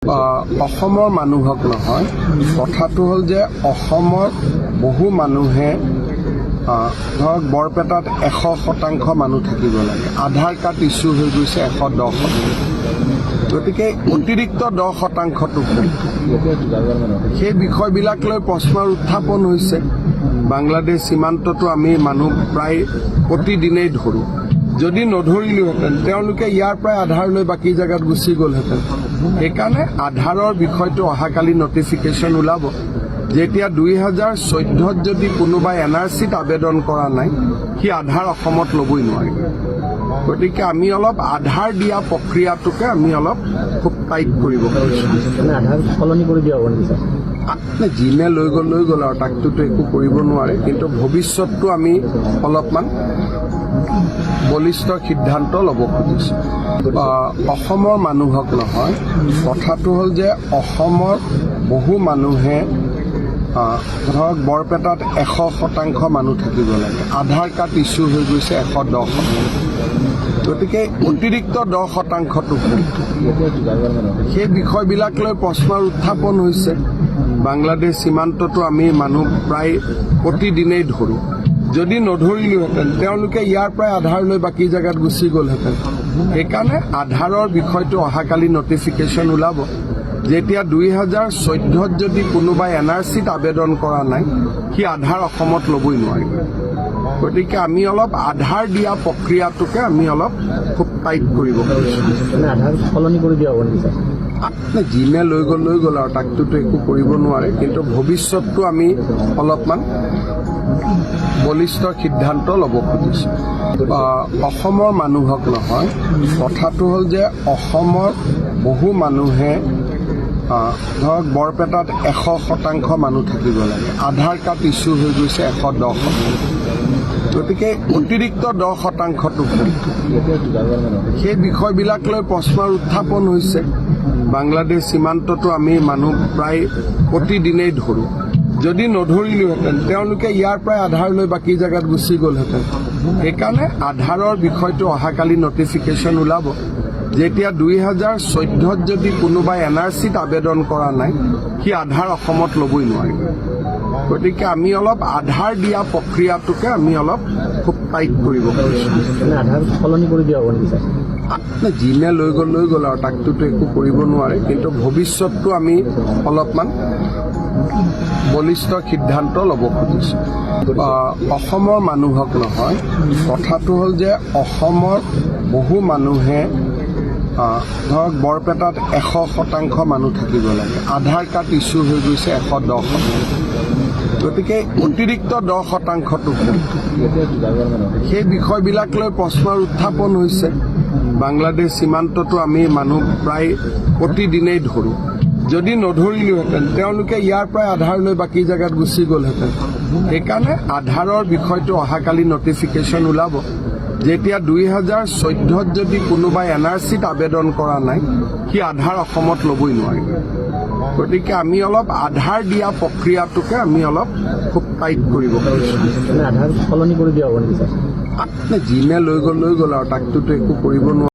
অসমৰ মানুহক নহয়, কথাটো হ'ল যে অসমৰ বহু মানুহে ধৰক বৰপেটাত 100% মানুহ থাকিব লাগে। আধাৰ কাৰ্ড ইছ্যু হৈ গৈছে 110%। গতিকে অতিৰিক্ত 10%টো সেই বিষয়বিলাক লৈ প্ৰশ্নৰ উত্থাপন হৈছে। বাংলাদেশ সীমান্ততো আমি মানুহ প্ৰায় প্ৰতিদিনেই ধৰোঁ। যদি নধৰিলোহেঁতেন তেওঁলোকে ইয়াৰ পৰাই আধাৰ লৈ বাকী জেগাত গুচি গ'লহেঁতেন। সেইকাৰণে আধাৰৰ বিষয়টো অহাকালি নটিফিকেশ্যন ওলাব। যেতিয়া 2014ত যদি কোনোবাই NRCত আবেদন কৰা নাই, সি আধাৰ অসমত ল'বই নোৱাৰিব। গতিকে আমি অলপ আধাৰ দিয়া প্ৰক্ৰিয়াটোকে আমি অলপ খুব টাইট কৰিব পাৰিছোঁ। আধাৰ সলনি কৰি দিয়া হ'ব নেকি? যিনে লৈ গ'ল আৰু তাকটোতো একো কৰিব নোৱাৰে, কিন্তু ভৱিষ্যতটো আমি অলপমান বলিষ্ঠ সিদ্ধান্ত ল'ব খুজিছোঁ। অসমৰ মানুহক নহয়, কথাটো হ'ল যে অসমৰ বহু মানুহে ধৰক বৰপেটাত 100% মানুহ থাকিব লাগে। আধাৰ কাৰ্ড ইছ্যু হৈ গৈছে 110%। গতিকে অতিৰিক্ত 10%টো সেই বিষয়বিলাক লৈ প্ৰশ্নৰ উত্থাপন হৈছে। বাংলাদেশ সীমান্ততো আমি মানুহ প্ৰায় প্ৰতিদিনেই ধৰোঁ। যদি নধৰিলোহেঁতেন তেওঁলোকে ইয়াৰ পৰাই আধাৰ লৈ বাকী জেগাত গুচি গ'লহেঁতেন। সেইকাৰণে আধাৰৰ বিষয়টো অহাকালি নটিফিকেশ্যন ওলাব। যেতিয়া 2014ত যদি কোনোবাই NRCত আবেদন কৰা নাই, সি আধাৰ অসমত ল'বই নোৱাৰিব। গতিকে আমি অলপ আধাৰ দিয়া প্ৰক্ৰিয়াটোকে আমি অলপ খুব টাইট কৰিব পাৰিছোঁ। আধাৰ সলনি কৰি দিয়া হ'ব নেকি? যিনে লৈ গ'ল আৰু তাকটোতো একো কৰিব নোৱাৰে, কিন্তু ভৱিষ্যতটো আমি অলপমান বলিষ্ঠ সিদ্ধান্ত ল'ব খুজিছোঁ। অসমৰ মানুহক নহয়, কথাটো হ'ল যে অসমৰ বহু মানুহে ধৰক বৰপেটাত 100% মানুহ থাকিব লাগে। আধাৰ কাৰ্ড ইছ্যু হৈ গৈছে 110%। গতিকে অতিৰিক্ত 10%টো সেই বিষয়বিলাক লৈ প্ৰশ্নৰ উত্থাপন হৈছে। বাংলাদেশ সীমান্ততো আমি মানুহ প্ৰায় প্ৰতিদিনেই ধৰোঁ। যদি নধৰিলোহেঁতেন তেওঁলোকে ইয়াৰ পৰাই আধাৰ লৈ বাকী জেগাত গুচি গ'লহেঁতেন। সেইকাৰণে আধাৰৰ বিষয়টো অহাকালি নটিফিকেশ্যন ওলাব। যেতিয়া 2014ত যদি কোনোবাই NRCত আবেদন কৰা নাই, সি আধাৰ অসমত ল'বই নোৱাৰিব। গতিকে আমি অলপ আধাৰ দিয়া প্ৰক্ৰিয়াটোকে আমি অলপ খুব টাইট কৰিব পাৰিছোঁ। আধাৰ সলনি কৰি দিয়া হ'ব নেকি? যিনে লৈ গ'ল আৰু তাকটোতো একো কৰিব নোৱাৰে, কিন্তু ভৱিষ্যতটো আমি অলপমান বলিষ্ঠ সিদ্ধান্ত ল'ব খুজিছোঁ। অসমৰ মানুহক নহয়, কথাটো হ'ল যে অসমৰ বহু মানুহে ধৰক বৰপেটাত 100% মানুহ থাকিব লাগে। আধাৰ কাৰ্ড ইছ্যু হৈ গৈছে 110%। গতিকে অতিৰিক্ত 10%টো সেই বিষয়বিলাক লৈ প্ৰশ্নৰ উত্থাপন হৈছে। বাংলাদেশ সীমান্ততো আমি মানুহ প্ৰায় প্ৰতিদিনেই ধৰোঁ। যদি নধৰিলোহেঁতেন তেওঁলোকে ইয়াৰ পৰাই আধাৰ লৈ বাকী জেগাত গুচি গ'লহেঁতেন। সেইকাৰণে আধাৰৰ বিষয়টো অহাকালি নটিফিকেশ্যন ওলাব। যেতিয়া 2014ত যদি কোনোবাই NRCত আবেদন কৰা নাই, সি আধাৰ অসমত ল'বই নোৱাৰিব। গতিকে আমি অলপ আধাৰ দিয়া প্ৰক্ৰিয়াটোকে আমি অলপ খুব টাইট কৰিব পাৰিছোঁ। আধাৰ সলনি কৰি দিয়া হ'ব নেকি? যিনে লৈ গ'ল আৰু তাকটোতো একো কৰিব নোৱাৰে।